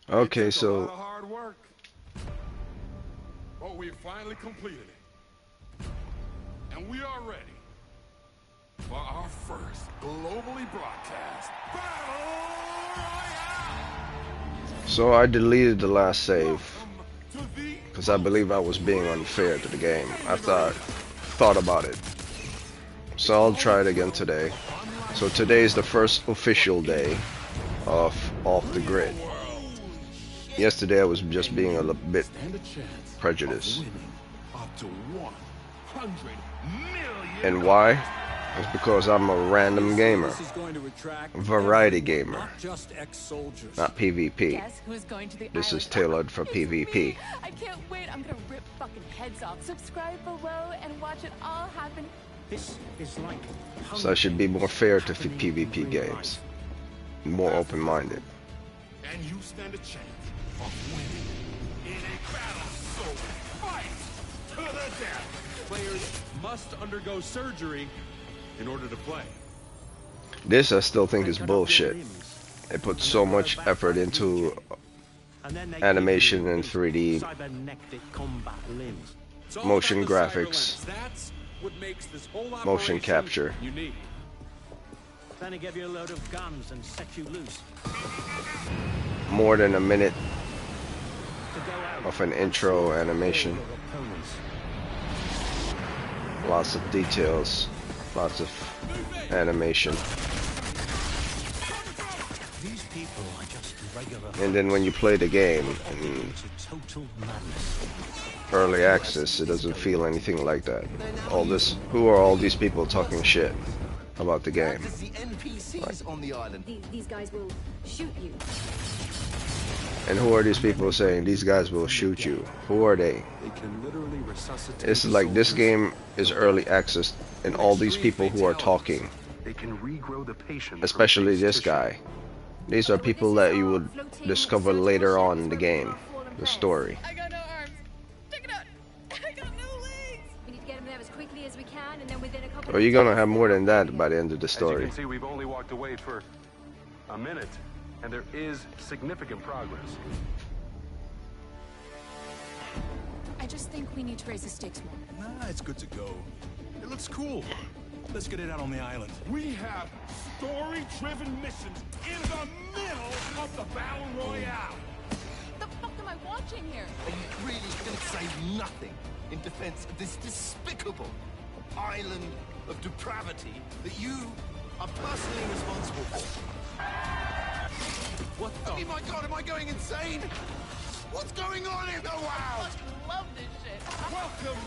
It Okay, took a lot so of hard work, but we finally completed it. And we are ready for our first globally broadcast Battle Royale! so I deleted the last save Welcome to the because I believe I was being Real unfair to the game Gaming after I Arena. thought about it. So It's I'll all try it again 12 today. So unlicensed today is the games first for official any day of Off the real Grid. world. Yesterday I was just And being a you little bit stand a chance of prejudiced. winning up to $100 And million. why? It's because I'm a random gamer, This is going to attract variety everyone, gamer, not just ex-soldiers. not PvP. Guess who's going to the This island? is tailored for It's PvP. me. I can't wait. I'm gonna rip fucking heads off. Subscribe below and watch it all happen. This is like So I should be more fair to happening in PvP real games, life. more open-minded. And you stand a chance of winning in a battle so fight to the death. Players must undergo surgery in order to play. This I still think They is cut off their bullshit. limbs, They put and so they much grow back effort like into reject. And then they animation give you and 3D cybernetic combat limbs. It's all motion about the cyber graphics, lens. That's what makes this whole motion operation capture. unique. Then they give you a load of guns and set you loose More than a minute to go out of an and intro slaughter animation. all your opponents. Lots of details, lots of animation. These people are just regular. And then when you play the game in It's a total madness. early access, it doesn't feel anything like that. All this, who are all these people talking shit about the game? There's the NPCs on the island. These guys will shoot you. And who are these people saying these guys will shoot you? Who are they? They can literally resuscitate. It's like this game is early access, and all these people who are talking, They can regrow the patient. especially this guy. These are people that you would discover later on in the game, the story. I got no arms. Check it out. I got no legs. We need to get him there as quickly as we can, and then within a couple Or of you're gonna days, have more they'll than be that here. by the end of the As you story. can see, we've only walked away for a minute, and there is significant progress. I just think we need to raise the stakes more. Nah, it's good to go. It looks cool. Let's get it out on the island. We have story-driven missions in the middle of the Battle Royale. The fuck am I watching here? Are you really going to say nothing in defense of this despicable island of depravity that you are personally responsible for? What the? Oh my god, am I going insane? What's going on in the I world? fucking love this shit. Welcome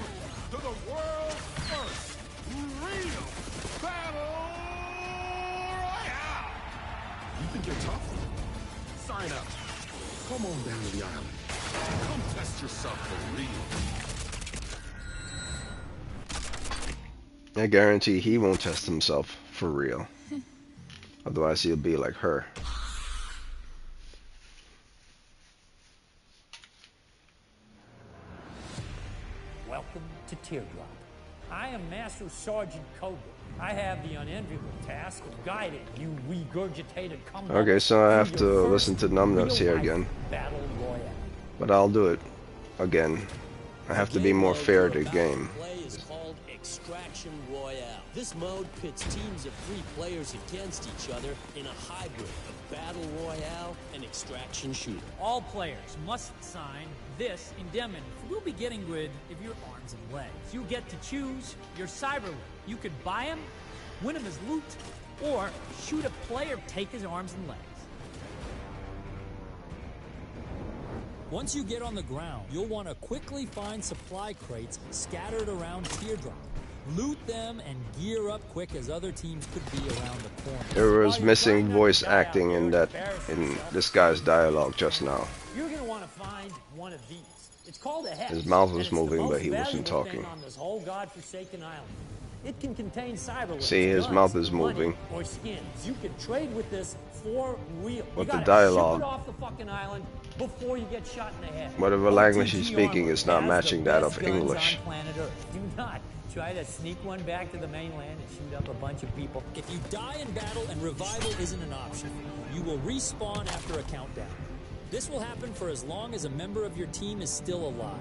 to the world's first real Battle Royale. You think you're tough? Sign up. Come on down to the island. Come test yourself for real. I guarantee he won't test himself for real. Otherwise he'll be like her. Welcome to Teardrop. I am Master Sergeant Cobra. I have the unenviable task of guiding you regurgitated come Okay, so I have to listen to numbnuts here again. Battle Royale. But I'll do it again. I have to be more fair to the game. Play is called Extraction Royale. This mode pits teams of 3 players against each other in a hybrid of Battle Royale and Extraction Shooter. All players must sign this indemnity. We'll be getting rid of your arms and legs. You get to choose your cyber limb. You could buy him, win him as loot, or shoot a player, take his arms and legs. Once you get on the ground, you'll want to quickly find supply crates scattered around Teardrop. Loot them and gear up quick as other teams could be around the corner. There was missing voice acting in this guy's dialogue just now. You're gonna want to find one of these. It's called a hex. His mouth was and it's the moving, most but he wasn't valuable thing talking. on this whole godforsaken island. It can contain cyber See, his guns, mouth is money, moving. or skins. You can trade with this for real. But You the gotta dialogue- ship it off the fucking island before you get shot in the head. Whatever language OTG he's speaking Armor is not has matching the that best of guns English. on planet Earth. Do not try to sneak one back to the mainland and shoot up a bunch of people. If you die in battle and revival isn't an option, you will respawn after a countdown. This will happen for as long as a member of your team is still alive.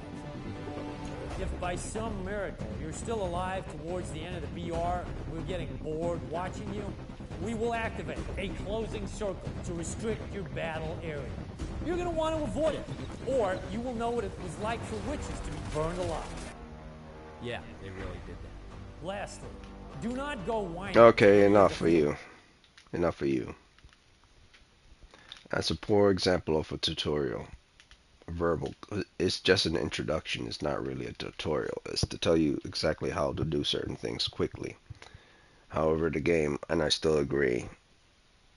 If by some miracle you're still alive towards the end of the BR, we're getting bored watching you, we will activate a closing circle to restrict your battle area. You're going to want to avoid it, or you will know what it was like for witches to be burned alive. Yeah, they really did that. Lastly, do not go whining. Okay, enough for you. Enough for you. That's a poor example of a tutorial. Verbal. It's just an introduction. It's not really a tutorial. It's to tell you exactly how to do certain things quickly. However, the game, and I still agree,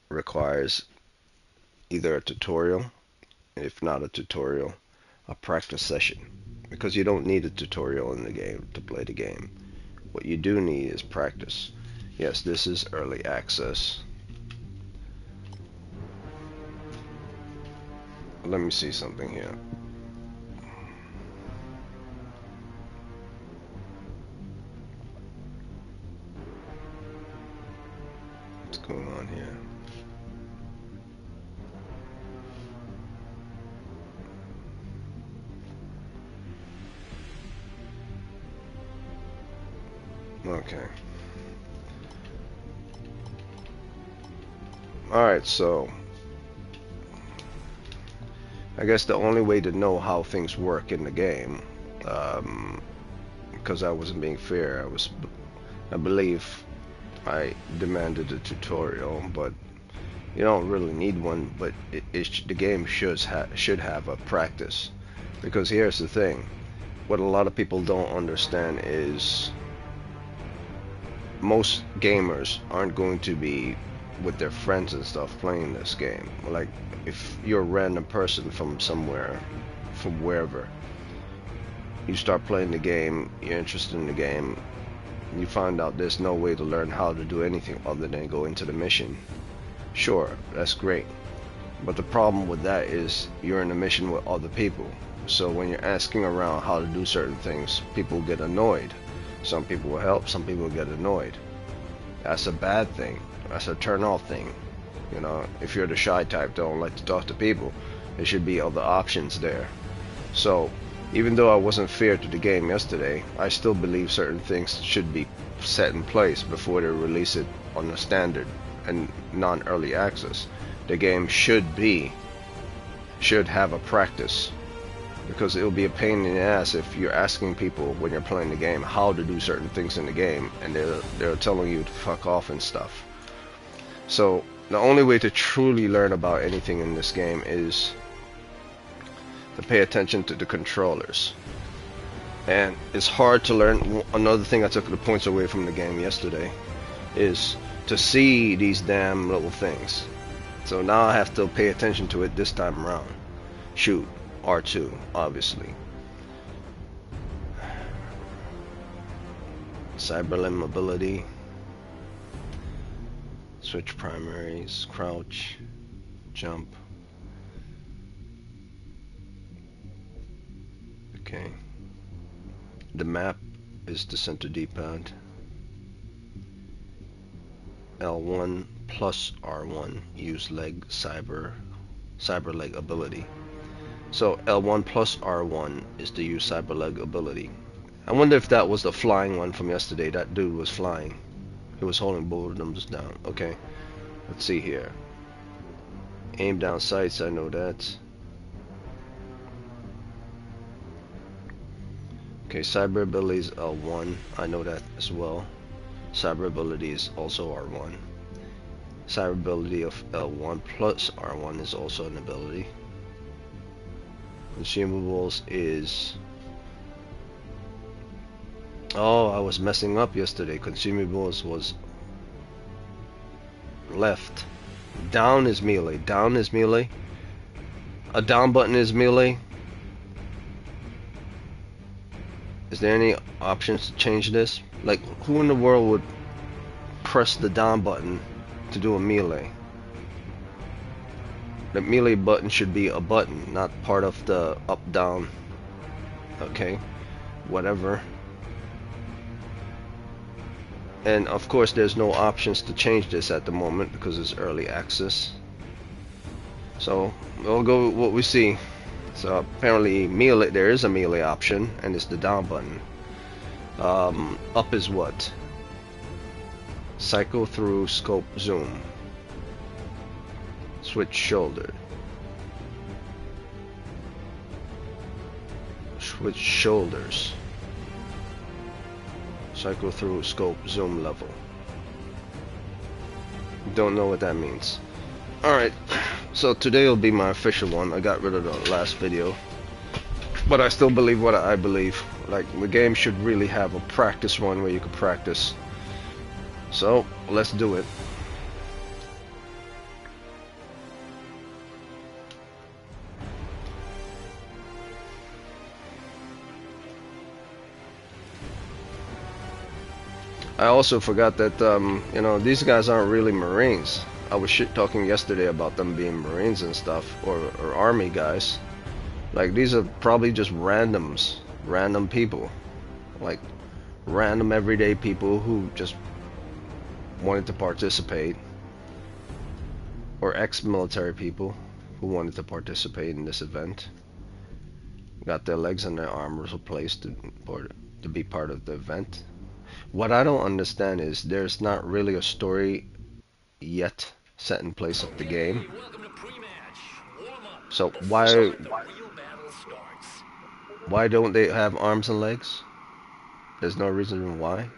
requires either a tutorial, if not a tutorial, a practice session. Because you don't need a tutorial in the game to play the game. What you do need is practice. Yes, this is early access. Let me see something here. What's going on here? Okay. Alright, so I guess the only way to know how things work in the game, because I wasn't being fair, I believe I demanded a tutorial, but you don't really need one. But the game should have a practice, because here's the thing: what a lot of people don't understand is most gamers aren't going to be with their friends and stuff playing this game. Like, if you're a random person from somewhere, from wherever, you start playing the game, you're interested in the game, you find out there's no way to learn how to do anything other than go into the mission. Sure, that's great, but the problem with that is you're in a mission with other people. So when you're asking around how to do certain things, people get annoyed. Some people will help, some people get annoyed. That's a bad thing. That's a turn off thing. You know, if you're the shy type, don't like to talk to people, there should be other options there. So even though I wasn't fair to the game yesterday, I still believe certain things should be set in place before they release it on the standard and non-early access. The game should have a practice, because it'll be a pain in the ass if you're asking people when you're playing the game how to do certain things in the game and they're telling you to fuck off and stuff. So the only way to truly learn about anything in this game is to pay attention to the controllers. And it's hard to learn. Another thing I took the points away from the game yesterday is to see these damn little things. So now I have to pay attention to it this time around. Shoot, R2, obviously. Cyberlimb mobility. Switch primaries, crouch, jump. Okay. The map is the center D-pad. L1 plus R1 use leg cyber leg ability. So L1 plus R1 is to use cyber leg ability. I wonder if that was the flying one from yesterday. That dude was flying. He was holding both of them down. Okay, let's see here. Aim down sights, I know that. Okay, cyber ability is L1, I know that as well. Cyber ability is also R1. Cyber ability of L1 plus R1 is also an ability. Consumables is... Oh, I was messing up yesterday. Consumables was left. Down is melee. Down is melee. A down button is melee. Is there any options to change this? Like, who in the world would press the down button to do a melee? The melee button should be a button, not part of the up down. Okay, whatever. And of course there's no options to change this at the moment because it's early access. So we'll go with what we see. So apparently melee, there is a melee option, and it's the down button. Up is what? Cycle through, scope, zoom. Switch shoulder. Switch shoulders. Cycle through, scope, zoom level. Don't know what that means. Alright, so today will be my official one. I got rid of the last video, but I still believe what I believe. Like, the game should really have a practice run where you can practice. So, let's do it. I also forgot that, you know, these guys aren't really Marines. I was talking yesterday about them being Marines and stuff, or Army guys. Like, these are probably just randoms, random people. Like, random everyday people who just wanted to participate. Or ex-military people who wanted to participate in this event. Got their legs and their arms replaced to be part of the event. What I don't understand is there's not really a story yet set in place of the game. So why don't they have arms and legs? There's no reason why.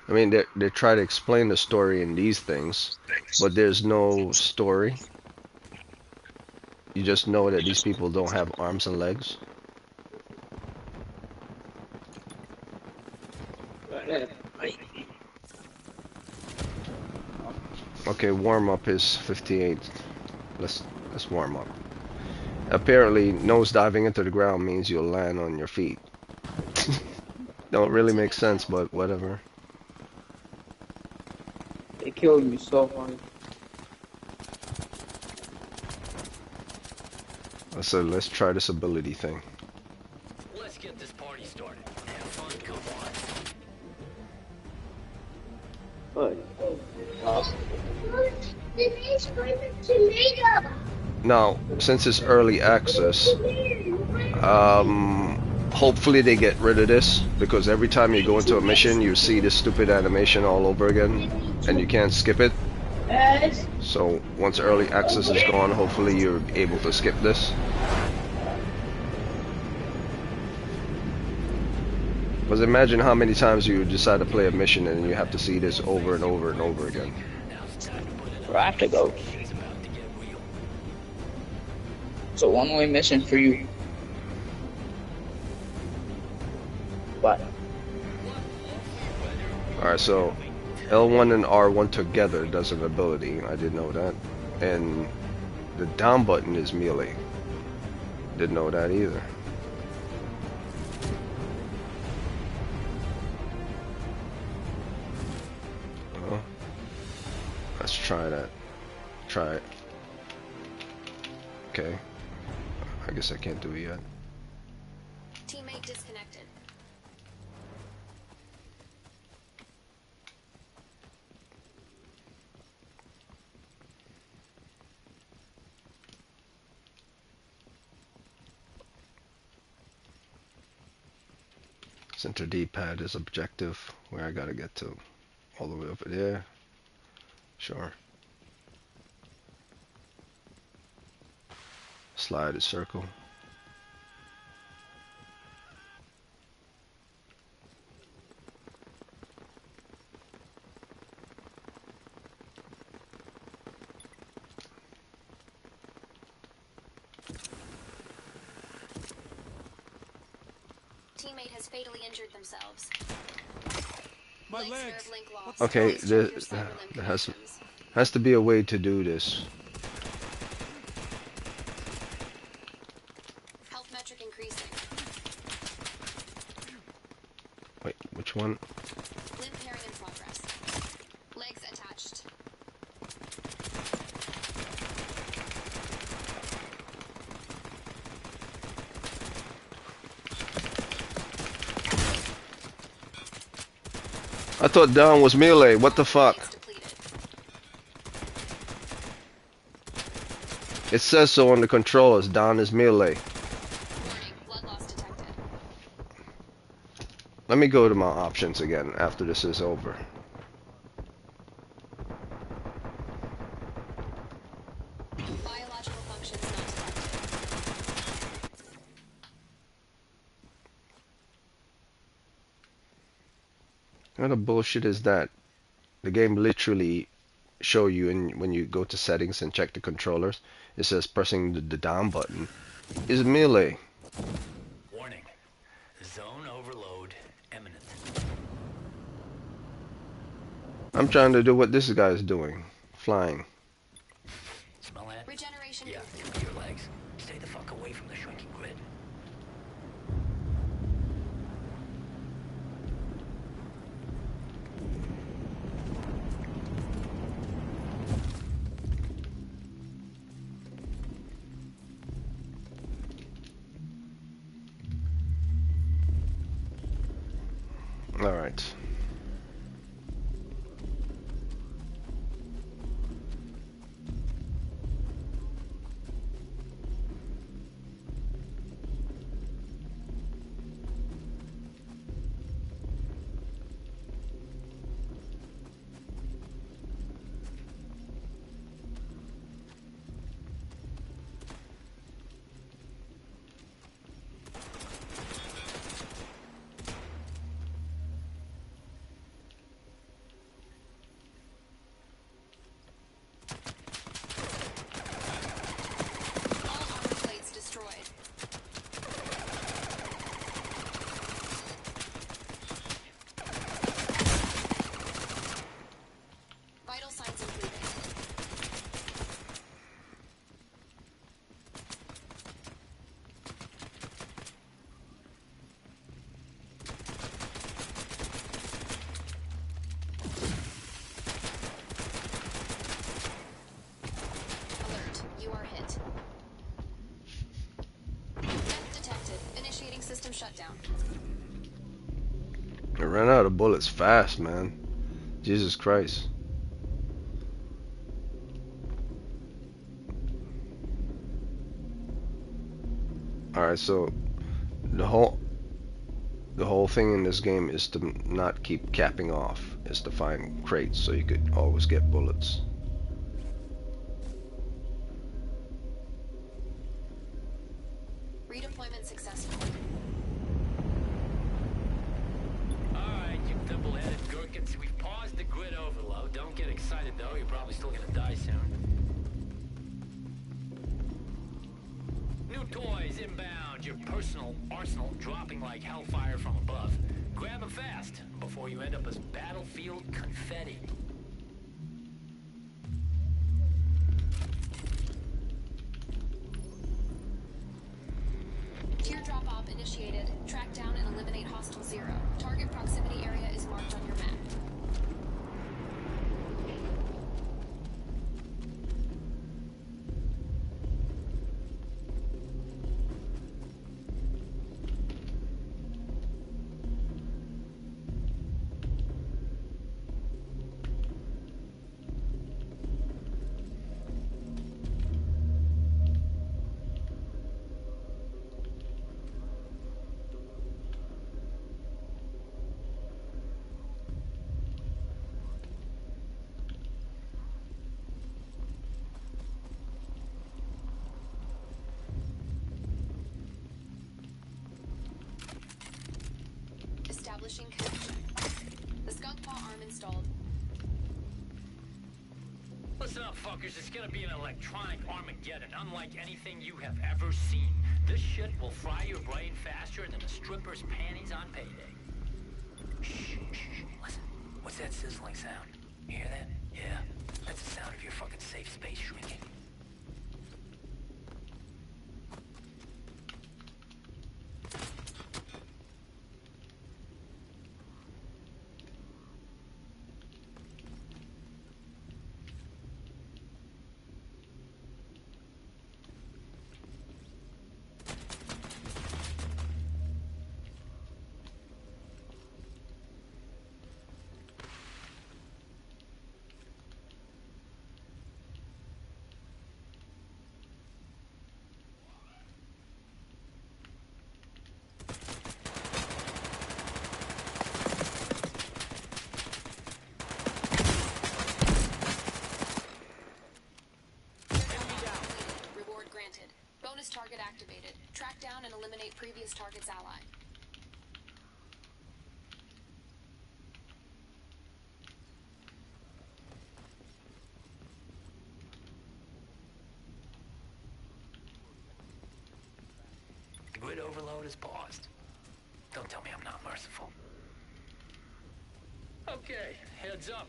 I mean, they try to explain the story in these things, but there's no story. You just know that these people don't have arms and legs. Okay, warm up is 58. Let's warm up. Apparently, nose diving into the ground means you'll land on your feet. Don't really make sense, but whatever. They killed me so hard. So let's try this ability thing. Let's get this party started. Have fun, come on. Now, since it's early access, hopefully they get rid of this, because every time you go into a mission you see this stupid animation all over again and you can't skip it. So once early access is gone, hopefully you're able to skip this. Because imagine how many times you decide to play a mission and you have to see this over and over and over again. I have to go. It's a one-way mission for you. What? Alright, so L1 and R1 together does an ability. I didn't know that. And the down button is melee. Didn't know that either. Well, let's try that. Try it. Okay. I guess I can't do it yet. Teammate disconnected. Center D-pad is objective, where I gotta get to all the way over there. Sure. Slide is circle. Teammate has fatally injured themselves. My legs. Okay, there has to be a way to do this. Health metric increasing. Wait, which one? Limb pairing in progress. Legs attached. I thought down was melee. What the fuck? It says so on the controllers. Down is melee. Let me go to my options again after this is over. Biological functions not detected. What the bullshit is that? The game literally show you when you go to settings and check the controllers, it says pressing the down button is melee. Warning. Zone overload imminent. I'm trying to do what this guy is doing. Flying. Smell that? Regeneration. Yeah, your legs. Stay the fuck away from the shrinking grid. All right. All armor plates destroyed. Vital signs improving. Alert. You are hit. Death detected. Initiating system shutdown. I ran out of bullets fast, man. Jesus Christ. Alright, so the whole thing in this game is to not keep capping off, is to find crates so you could always get bullets. Redeployment successful. Alright, you dimple-headed gherkins. We've paused the grid overload. Don't get excited, though. You're probably still gonna die soon. New toys inbound. Your personal arsenal dropping like hellfire from above. Grab them fast before you end up as battlefield confetti. Teardrop op initiated. Track down and eliminate hostile zero. Target proximity area is marked on your map. Establishing connection. The skunk paw arm installed. Listen up, fuckers. It's gonna be an electronic Armageddon, unlike anything you have ever seen. This shit will fry your brain faster than a stripper's panties on payday. Shh, shh, shh. Listen. What's that sizzling sound? You hear that? Yeah. That's the sound of your fucking safe space shrinking. activated. Track down and eliminate previous target's ally. The grid overload is paused. Don't tell me I'm not merciful. Okay, heads up.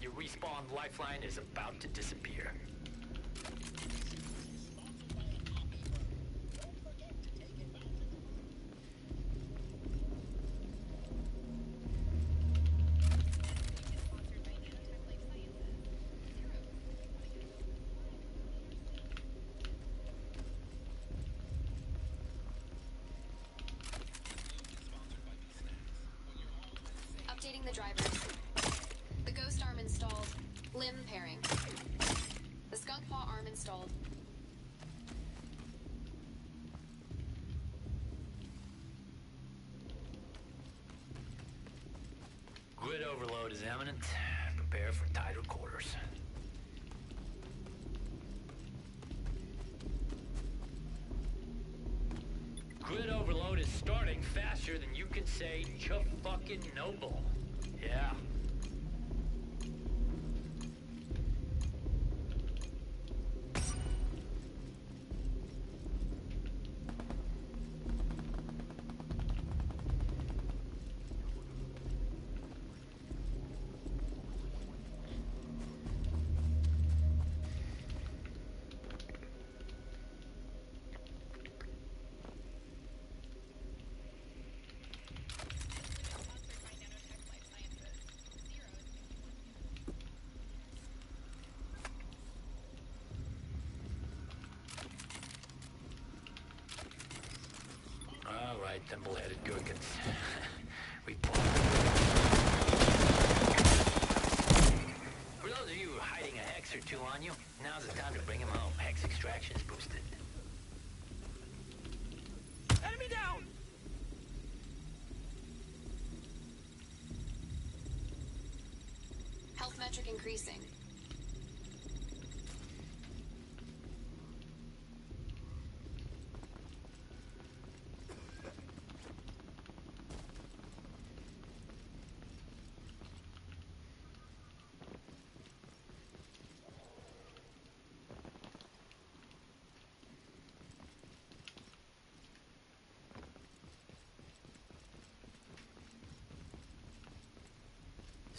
Your respawn lifeline is about to disappear. Updating the drivers. The ghost arm installed. Limb pairing. The skunk paw arm installed. Grid overload is imminent. Prepare for tighter quarters. Grid overload is starting faster than you can say fucking noble. Yeah. All right, thimble-headed gherkins. Report. For those of you hiding a hex or two on you, now's the time to bring him home. Hex extraction's boosted. Enemy down! Health metric increasing.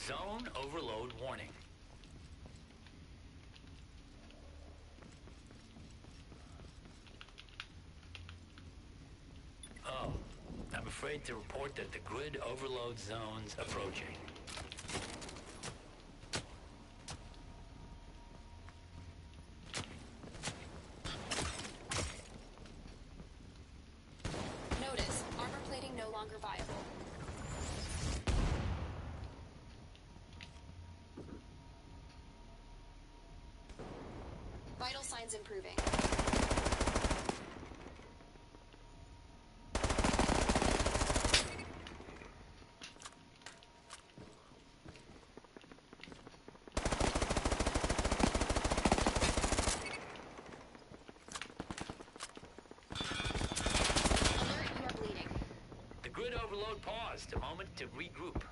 Zone overload warning. Oh, I'm afraid to report that the grid overload zone's approaching. Notice, armor plating no longer viable. Vital signs improving. Alert, you are bleeding. The grid overload paused a moment to regroup.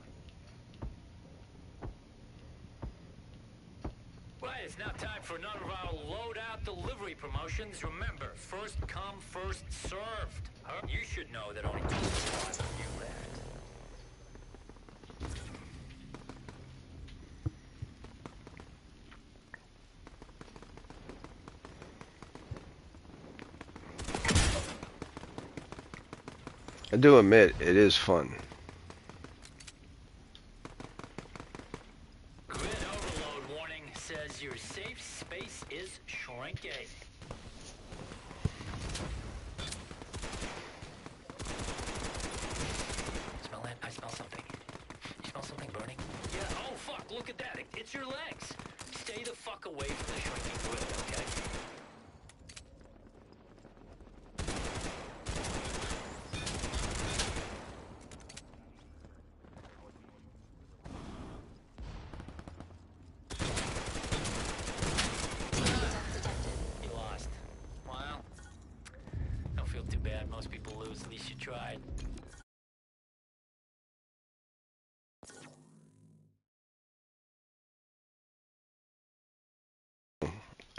Right, it's now time for another of our loadout delivery promotions. Remember, first come, first served. Huh? You should know that only 2 people knew that. I do admit, it is fun. Grid overload warning says your safe space is shrinking. Smell that? I smell something. You smell something burning? Yeah, oh fuck, look at that. It's your legs. Stay the fuck away from the shrinking grid, okay? You lost. Well, no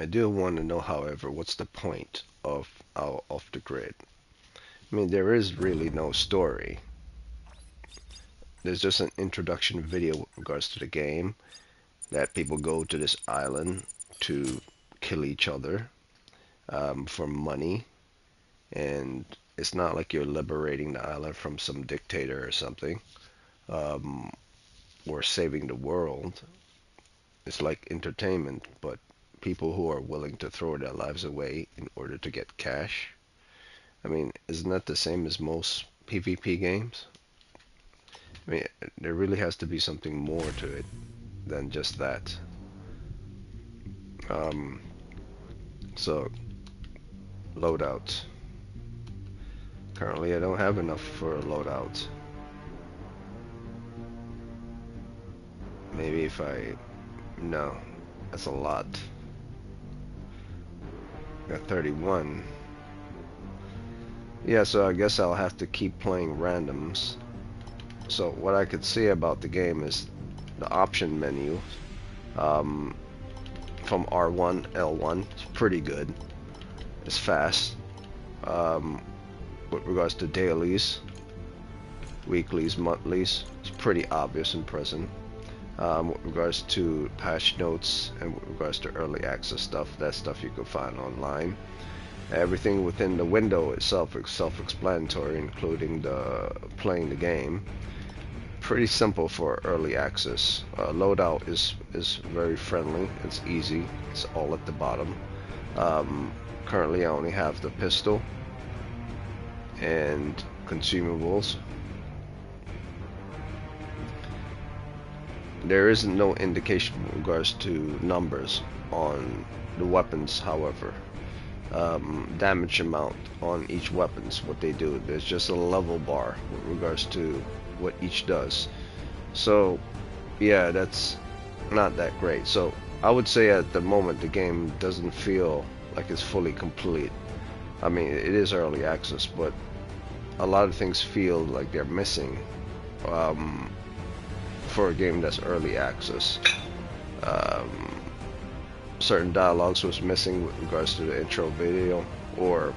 I do want to know, however, what's the point of our off the grid? I mean, there is really no story. There's just an introduction video with regards to the game, that people go to this island to kill each other for money, and it's not like you're liberating the island from some dictator or something, or saving the world. It's like entertainment, but people who are willing to throw their lives away in order to get cash. I mean, isn't that the same as most PvP games? I mean, there really has to be something more to it than just that. So, loadout. Currently, I don't have enough for a loadout. Maybe if I... No, that's a lot. Got 31. Yeah, so I guess I'll have to keep playing randoms. So what I could say about the game is the option menu from R1, L1 is pretty good. It's fast. With regards to dailies, weeklies, monthlies, it's pretty obvious and present. With regards to patch notes and with regards to early access stuff, that stuff you can find online. Everything within the window itself is self-explanatory, including playing the game. Pretty simple for early access. Loadout is very friendly. It's easy. It's all at the bottom. Currently, I only have the pistol and consumables. There is no indication in regards to numbers on the weapons, however. Damage amount on each weapons, what they do. There's just a level bar with regards to what each does. So yeah, that's not that great. So I would say at the moment the game doesn't feel like it's fully complete. I mean, it is early access, but a lot of things feel like they're missing for a game that's early access. Certain dialogues was missing with regards to the intro video, or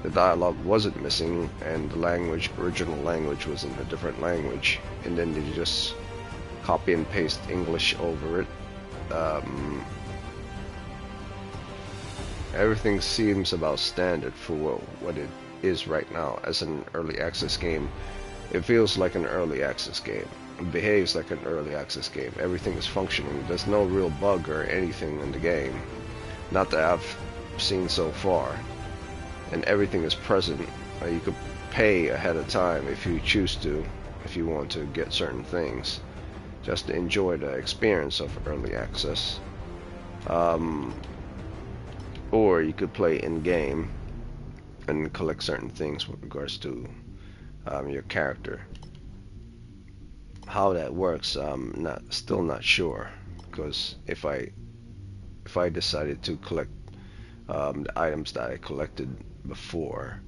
the dialogue wasn't missing and the language, original language, was in a different language, and then they just copy and paste English over it. Everything seems about standard for what it is right now as an early access game. It feels like an early access game. It behaves like an early access game. Everything is functioning. There's no real bug or anything in the game. Not that I've seen so far. And everything is present. You could pay ahead of time if you choose to, if you want to get certain things, just to enjoy the experience of early access. Or you could play in-game and collect certain things with regards to your character. How that works, I'm still not sure, because if I decided to collect the items that I collected before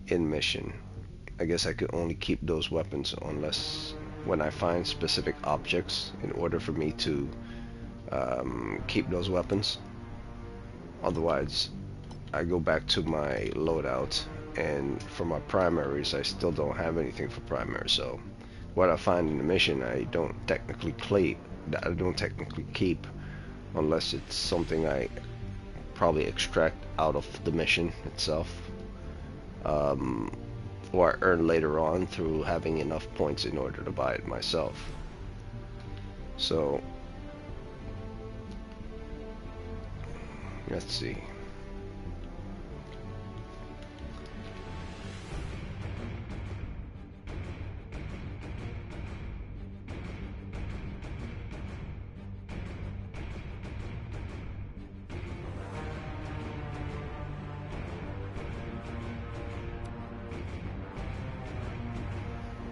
in mission, I guess I could only keep those weapons unless when I find specific objects in order for me to keep those weapons. Otherwise, I go back to my loadout, and for my primaries, I still don't have anything for primary. So what I find in the mission, I don't technically keep, unless it's something I probably extract out of the mission itself, or I earn later on through having enough points in order to buy it myself. So let's see.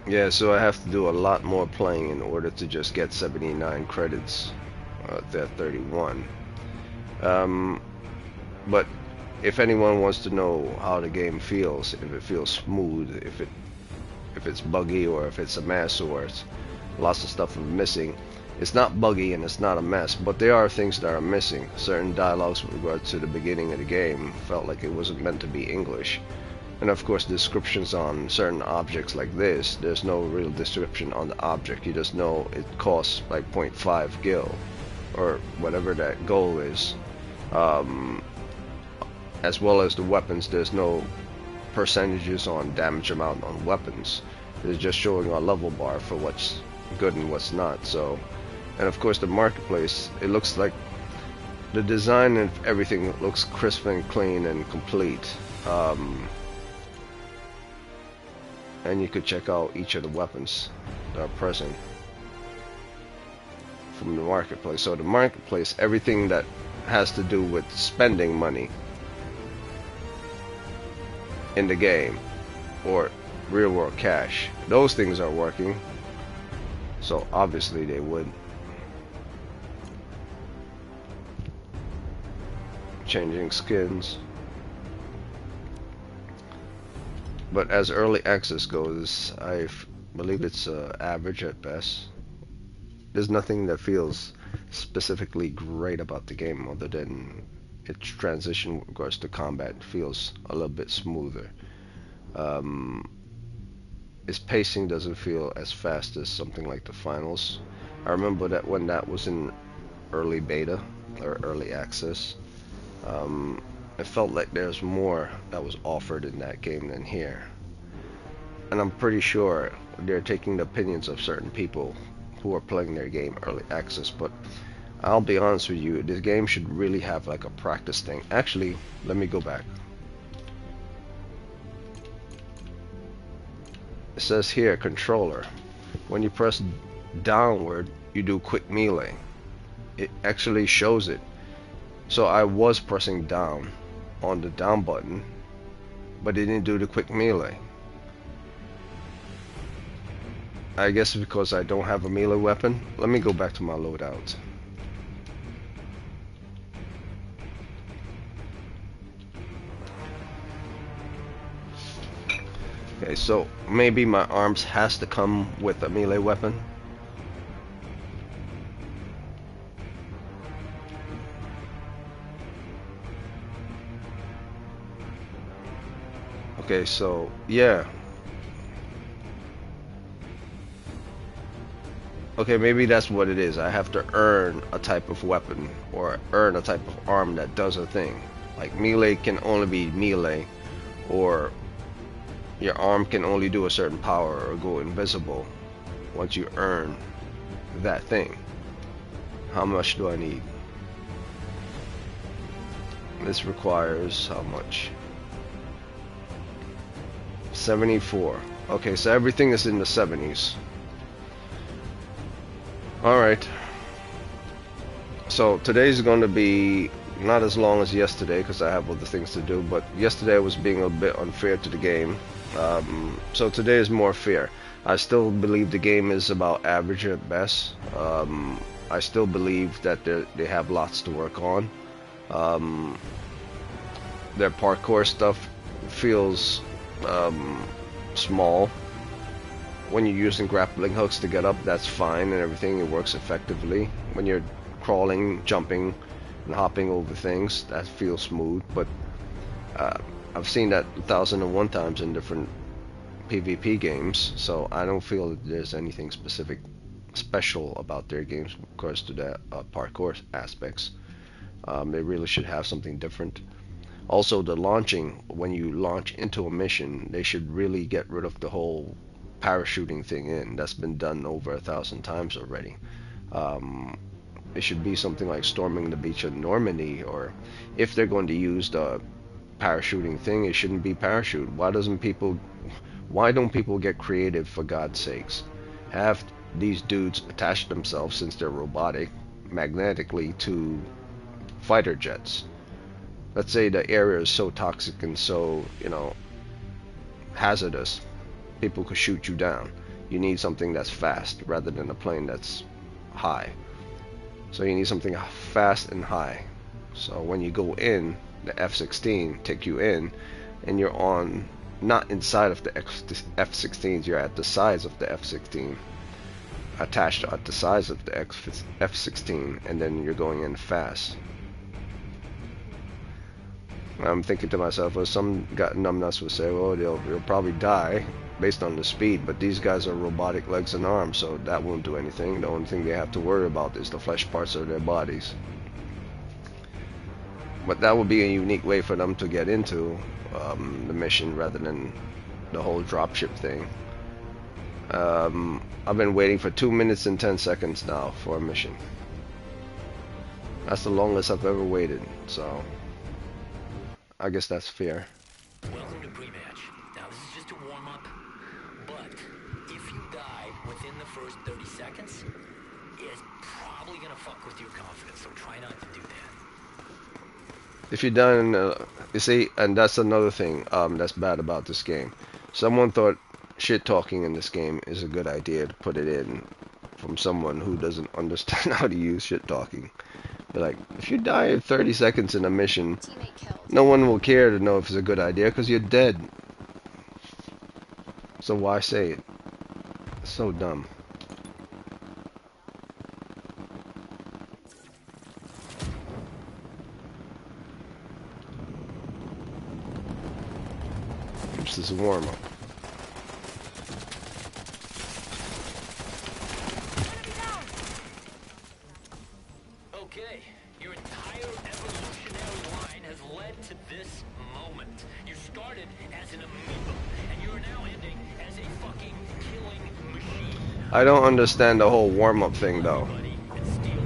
Yeah, so I have to do a lot more playing in order to just get 79 credits at 31. But if anyone wants to know how the game feels, if it feels smooth, if it's buggy, or if it's a mess, or it's lots of stuff I'm missing, It's not buggy and it's not a mess, but there are things that are missing. Certain dialogues with regards to the beginning of the game felt like it wasn't meant to be English. And of course descriptions on certain objects like this, there's no real description on the object. You just know it costs like 0.5 gil or whatever that goal is. As well as the weapons, there's no percentages on damage amount on weapons. It's just showing a level bar for what's good and what's not. So, and of course the marketplace, it looks like the design and everything looks crisp and clean and complete. And you could check out each of the weapons that are present from the marketplace. So the marketplace, everything that has to do with spending money in the game or real world cash, those things are working. So obviously they would. Changing skins. But as early access goes, I believe it's average at best. There's nothing that feels specifically great about the game other than its transition with regards to combat feels a little bit smoother. Its pacing doesn't feel as fast as something like the finals. I remember that when that was in early beta or early access, it felt like there's more that was offered in that game than here. And I'm pretty sure they're taking the opinions of certain people who are playing their game early access, but I'll be honest with you, this game should really have like a practice thing. Actually, let me go back. It says here, controller. When you press downward, you do quick melee. It actually shows it. So I was pressing down on the down button, but it didn't do the quick melee. I guess because I don't have a melee weapon. Let me go back to my loadout. Okay, so maybe my arms has to come with a melee weapon. Okay, so yeah. Okay, maybe that's what it is. I have to earn a type of weapon or earn a type of arm that does a thing. Like melee can only be melee, or your arm can only do a certain power or go invisible once you earn that thing. How much do I need? This requires how much? 74. Okay, so everything is in the 70s. Alright. So today's going to be not as long as yesterday because I have other things to do, but yesterday I was being a bit unfair to the game. So today is more fair. I still believe the game is about average at best. I still believe that they have lots to work on. Their parkour stuff feels small. When you're using grappling hooks to get up, that's fine and everything, it works effectively. When you're crawling, jumping, and hopping over things, that feels smooth, but I've seen that 1,001 times in different PvP games, so I don't feel that there's anything special about their games with regards to the parkour aspects. They really should have something different. Also, the launching, when you launch into a mission, they should really get rid of the whole parachuting thing in. That's been done over 1,000 times already. It should be something like storming the beach of Normandy, or if they're going to use the parachuting thing, it shouldn't be parachute. Why don't people get creative, for God's sakes? Have these dudes attach themselves, since they're robotic, magnetically to fighter jets. Let's say the area is so toxic and so, hazardous, people could shoot you down. You need something that's fast rather than a plane that's high. So you need something fast and high. So when you go in, the F-16 take you in, and you're on, not inside of the F-16s, you're at the sides of the F-16. attached at the size of the F-16, and then you're going in fast. I'm thinking to myself, well, some numbnuts would say, well, they'll probably die based on the speed, but these guys are robotic legs and arms, so that won't do anything. The only thing they have to worry about is the flesh parts of their bodies. But that would be a unique way for them to get into the mission rather than the whole dropship thing. I've been waiting for 2 minutes and 10 seconds now for a mission. That's the longest I've ever waited, so I guess that's fair. Welcome to pre-match. Now this is just a warm-up, but if you die within the first 30 seconds, it's probably gonna fuck with your confidence, so try not to do that. If you're done, you see, and that's another thing that's bad about this game. Someone thought shit talking in this game is a good idea to put it in from someone who doesn't understand how to use shit talking. They're like, if you die in 30 seconds in a mission, no one will care to know if it's a good idea because you're dead. So why say it? It's so dumb. This is a warm-up. Okay, your entire evolutionary line has led to this moment. You started as an amoeba, and you are now ending as a fucking killing machine. I don't understand the whole warm-up thing though.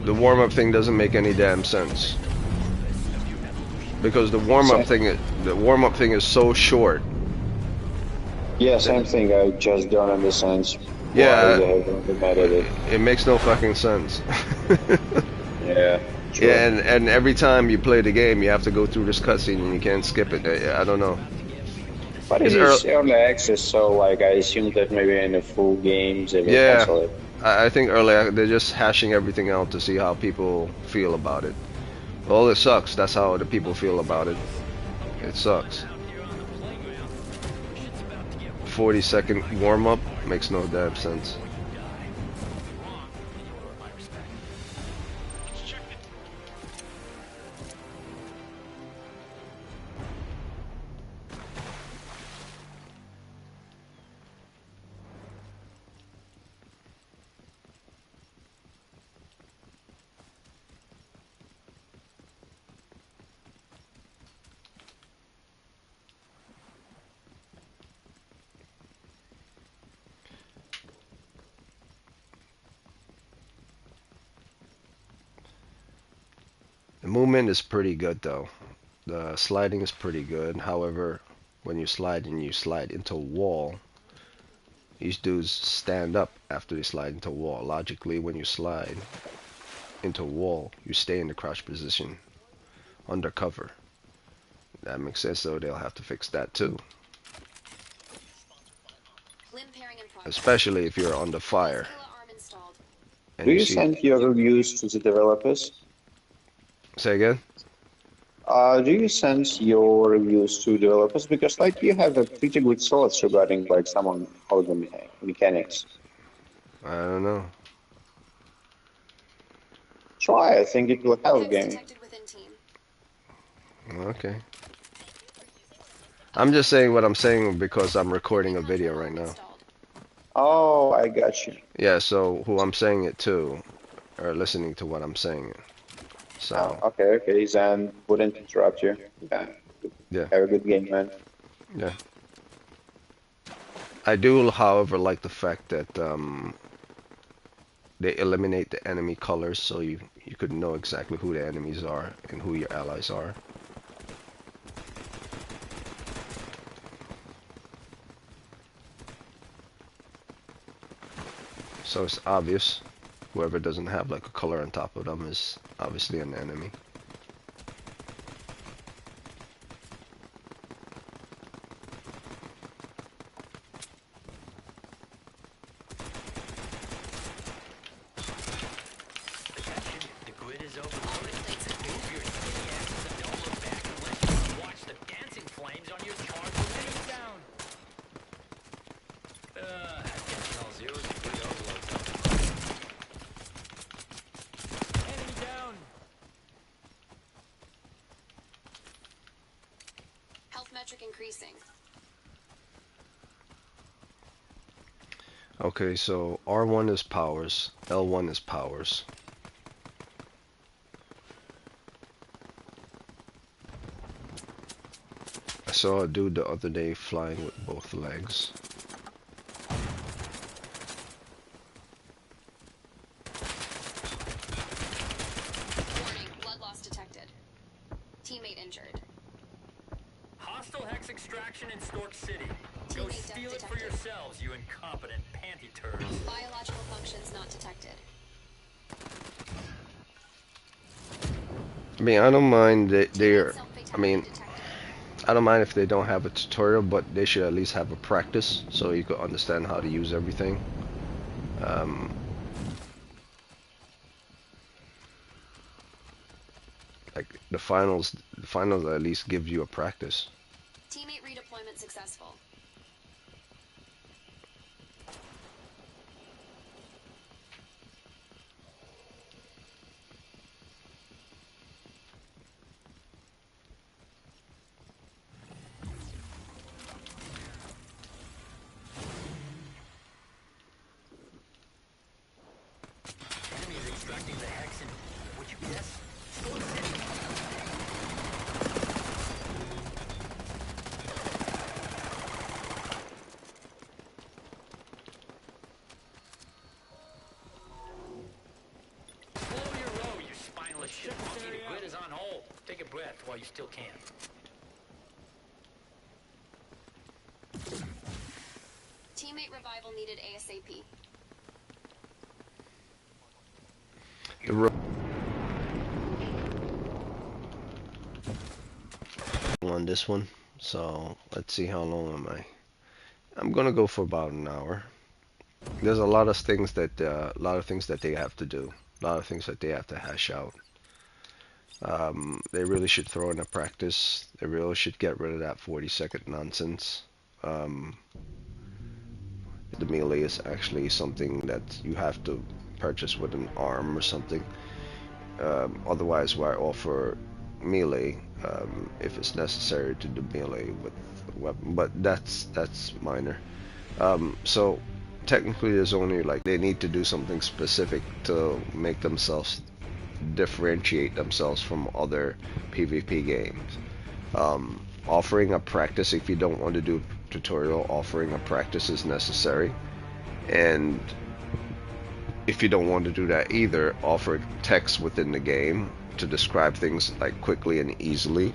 The warm-up thing doesn't make any damn sense. Because the warm-up thing is so short. Yeah, same thing. I just don't understand. Yeah, it. It makes no fucking sense. Yeah. Sure. Yeah, and every time you play the game, you have to go through this cutscene and you can't skip it. I don't know. But it is early access, so like I assume that maybe in the full games they will cancel it. I think they're just hashing everything out to see how people feel about it. Well, it sucks. That's how the people feel about it. It sucks. 40-second warm-up makes no damn sense. The movement is pretty good though. The sliding is pretty good. However, when you slide and you slide into a wall, these dudes stand up after they slide into a wall. Logically, when you slide into a wall, you stay in the crouch position under cover. That makes sense, though. They'll have to fix that too. Especially if you're under fire. Do you send your reviews to the developers? Say again? Do you send your reviews to developers? Because like you have a pretty good thoughts regarding like some of the mechanics. I don't know. Try, I think it will help game. Okay. I'm just saying what I'm saying because I'm recording a video right now. Oh, I got you. Yeah, so who I'm saying it to are listening to what I'm saying. So. Oh, okay, then wouldn't interrupt you. Yeah. Have a good game, man. Yeah. I do, however, like the fact that they eliminate the enemy colors, so you could know exactly who the enemies are and who your allies are. So it's obvious. Whoever doesn't have like a color on top of them is obviously an enemy. The grid is overloaded. Move your skinny asses and don't look back unless you watch the dancing flames on your charge remain down. That's getting all zeros and 3 overloads. metric increasing. Okay, so R1 is powers, L1 is powers. I saw a dude the other day flying with both legs. Warning, blood loss detected. Teammate injured. Hostile Hex extraction in Stork City. Go Teammate steal death it for detected. yourselves, you incompetent panty turds. Biological functions not detected. I mean, I don't mind I don't mind if they don't have a tutorial, but they should at least have a practice so you could understand how to use everything. Like the finals at least gives you a practice. Teammate redeployment successful. Enemies extracting the Hex in, would you guess? Stork City. Slow your row, you spineless shit monkey. The grid is on hold. Take a breath while you still can. Teammate revival needed ASAP. On this one, so let's see how long am I. I'm gonna go for about an hour. There's a lot of things that they have to do, a lot of things that they have to hash out. They really should throw in a practice. They really should get rid of that 40-second nonsense. The melee is actually something that you have to purchase with an arm or something. Otherwise, why offer melee if it's necessary to do melee with a weapon? But that's minor. So technically, there's only like they need to do something specific to make themselves differentiate themselves from other PvP games. Offering a practice, if you don't want to do tutorial, offering a practice is necessary. And if you don't want to do that either, offer text within the game to describe things like quickly and easily.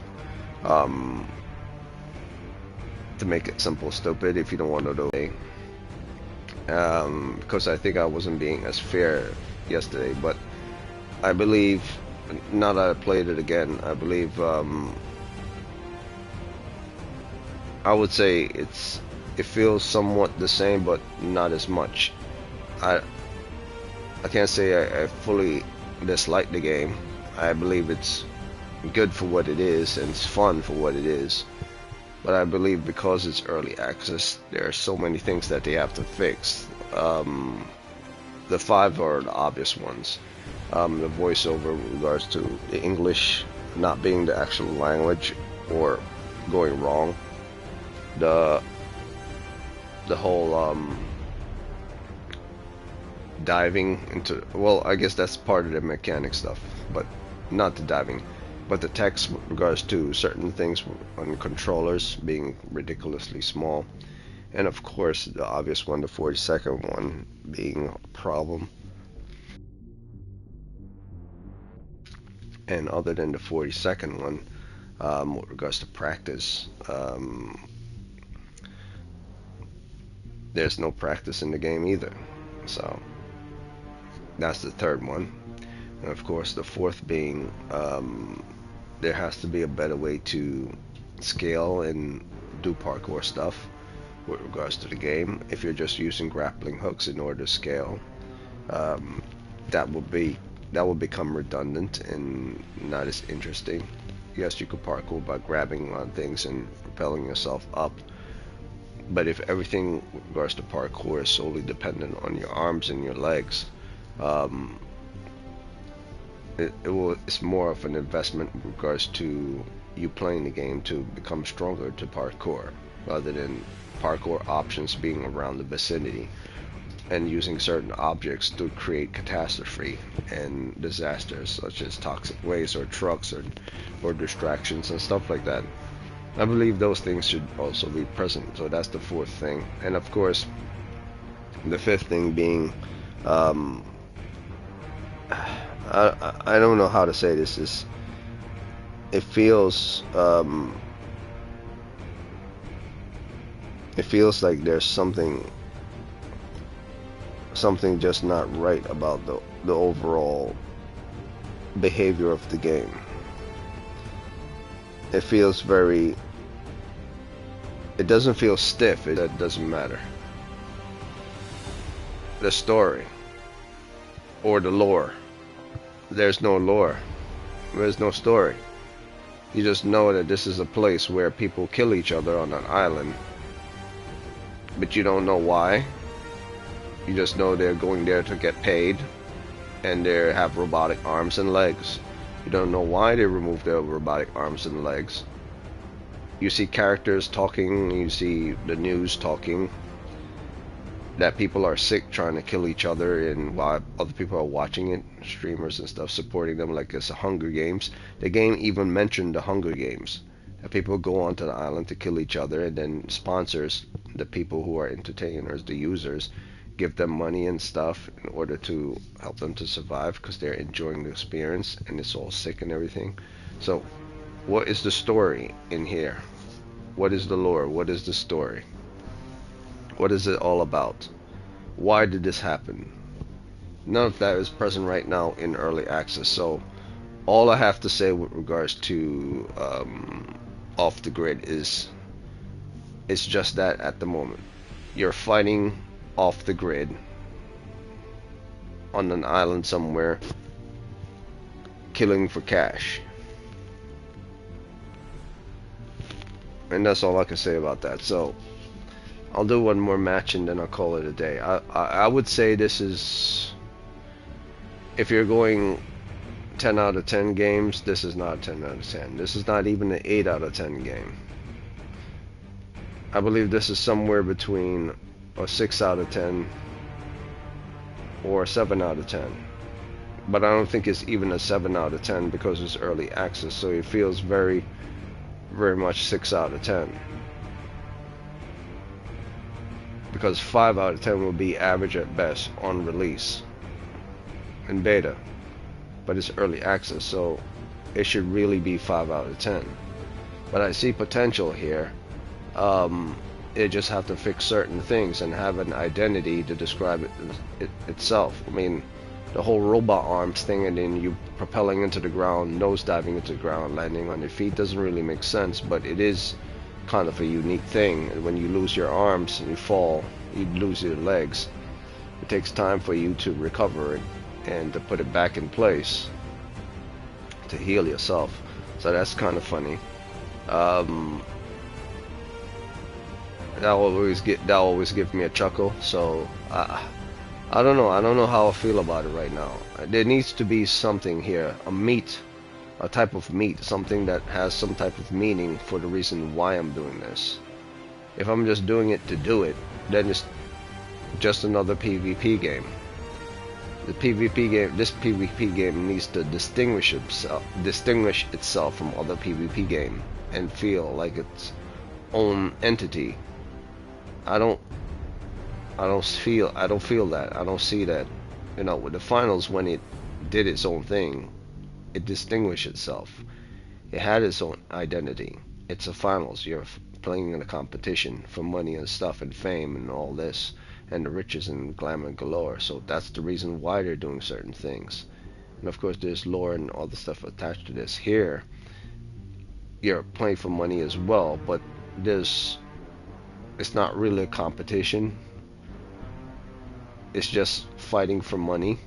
To make it simple, stupid. If you don't want to do it, because I think I wasn't being as fair yesterday, but I believe, now that I played it again, I believe I would say it feels somewhat the same, but not as much. I can't say I fully dislike the game. I believe it's good for what it is and it's fun for what it is. But I believe because it's early access, there are so many things that they have to fix. The 5 are the obvious ones. The voiceover in regards to the English not being the actual language or going wrong. The whole diving into, well, I guess that's part of the mechanic stuff, but not the diving, but the text with regards to certain things on controllers being ridiculously small, and of course the obvious one, the 40-second one, being a problem. And other than the 40-second one, with regards to practice, there's no practice in the game either. So that's the third one. And of course the fourth being, there has to be a better way to scale and do parkour stuff with regards to the game. If you're just using grappling hooks in order to scale, that will become redundant and not as interesting. Yes, you could parkour by grabbing on things and propelling yourself up, but if everything with regards to parkour is solely dependent on your arms and your legs, it's more of an investment with regards to you playing the game to become stronger to parkour, rather than parkour options being around the vicinity and using certain objects to create catastrophe and disasters such as toxic waste or trucks or distractions and stuff like that. I believe those things should also be present. So that's the fourth thing. And of course, the fifth thing being, I don't know how to say this, is it feels like there's something just not right about the overall behavior of the game. It feels very, it doesn't feel stiff. That doesn't matter. The story or the lore, there's no lore, there's no story. You just know that this is a place where people kill each other on an island, but you don't know why. You just know they're going there to get paid, and they have robotic arms and legs. You don't know why they removed their robotic arms and legs. You see characters talking, you see the news talking that people are sick trying to kill each other, and while other people are watching it, streamers and stuff supporting them like it's a Hunger Games. The game even mentioned the Hunger Games, that people go onto the island to kill each other, and then sponsors, the people who are entertainers, the users, give them money and stuff in order to help them to survive because they're enjoying the experience and it's all sick and everything. So what is the story in here? What is the lore? What is the story? What is it all about? Why did this happen? None of that is present right now in early access. So all I have to say with regards to Off the Grid is it's just that at the moment you're fighting off the grid on an island somewhere, killing for cash. And that's all I can say about that. So I'll do one more match and then I'll call it a day. I would say this is, if you're going 10 out of 10 games, this is not 10 out of 10. This is not even an 8 out of 10 game. I believe this is somewhere between a 6 out of 10 or a 7 out of 10. But I don't think it's even a 7 out of 10 because it's early access, so it feels very, very much 6 out of 10. Because 5 out of 10 will be average at best on release in beta. But it's early access, so it should really be 5 out of 10. But I see potential here. It just have to fix certain things and have an identity to describe it itself. I mean, the whole robot arms thing and then you propelling into the ground, nose diving into the ground, landing on your feet doesn't really make sense, but it is kind of a unique thing. And when you lose your arms and you fall, you lose your legs. It takes time for you to recover it and to put it back in place to heal yourself. So that's kind of funny. That always gives me a chuckle. So I don't know how I feel about it right now. There needs to be something here, a type of meat, something that has some type of meaning for the reason why I'm doing this. If I'm just doing it to do it, then it's just another PvP game. This PvP game needs to distinguish itself from other PvP game and feel like its own entity. I don't feel that. I don't see that. You know, with the finals, when it did its own thing, it distinguished itself. It had its own identity. It's a finals. You're playing in a competition for money and stuff and fame and all this and the riches and glamour galore. So that's the reason why they're doing certain things. And of course, there's lore and all the stuff attached to this. Here, you're playing for money as well, but it's not really a competition. It's just fighting for money.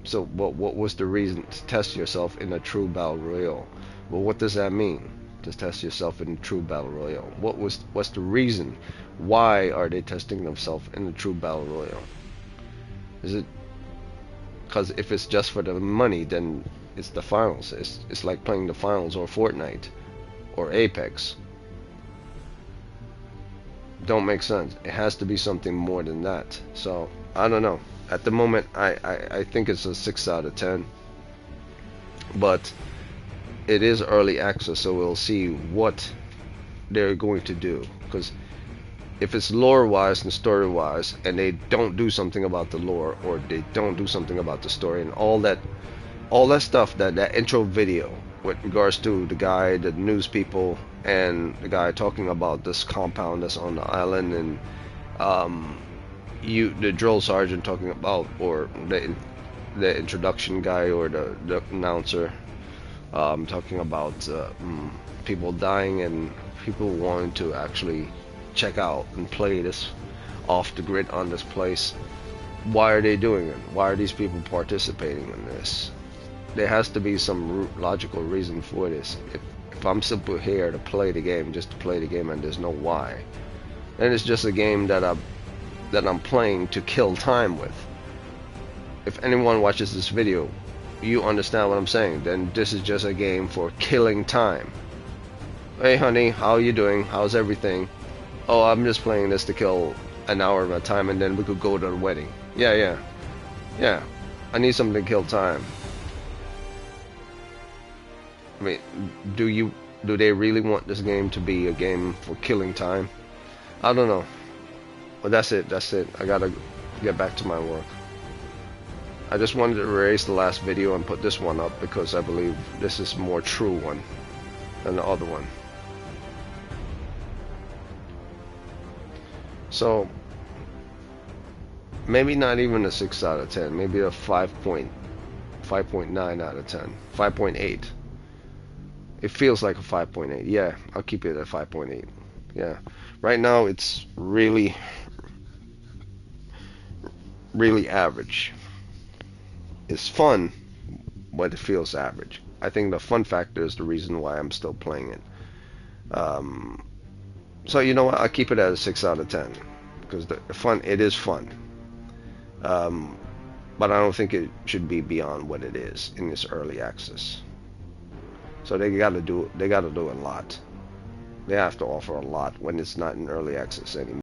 So what was the reason to test yourself in a true battle royale? Well, what does that mean, to test yourself in a true battle royale? What's the reason? Why are they testing themselves in a true battle royale? Is it because if it's just for the money, then it's the finals. It's like playing the finals or Fortnite. or Apex. Don't make sense. It has to be something more than that. So I don't know. At the moment, I think it's a 6 out of 10. But it is early access, so we'll see what they're going to do. Because if it's lore-wise and story-wise, and they don't do something about the lore, or they don't do something about the story, and all that stuff, that intro video with regards to the guy, the news people, and the guy talking about this compound that's on the island, and the drill sergeant talking about, or the introduction guy, or the announcer talking about people dying and people wanting to actually check out and play this off the grid on this place. Why are they doing it? Why are these people participating in this? There has to be some logical reason for this. If I'm simply here to play the game, just to play the game, and there's no why, then it's just a game that I'm playing to kill time with. If anyone watches this video, you understand what I'm saying. Then this is just a game for killing time. Hey honey, how you doing? How's everything? Oh, I'm just playing this to kill an hour of my time, and then we could go to the wedding. Yeah. I need something to kill time. I mean, do they really want this game to be a game for killing time? I don't know. But that's it. I gotta get back to my work. I just wanted to erase the last video and put this one up because I believe this is a more true one than the other one. So maybe not even a 6 out of 10, maybe a 5.9 out of 10, 5.8. It feels like a 5.8. Yeah, I'll keep it at 5.8. Yeah, right now it's really average. It's fun, but it feels average. I think the fun factor is the reason why I'm still playing it. So you know what? I'll keep it at a 6 out of 10 because it is fun. But I don't think it should be beyond what it is in this early access. So they gotta do a lot. They have to offer a lot when it's not in early access anymore.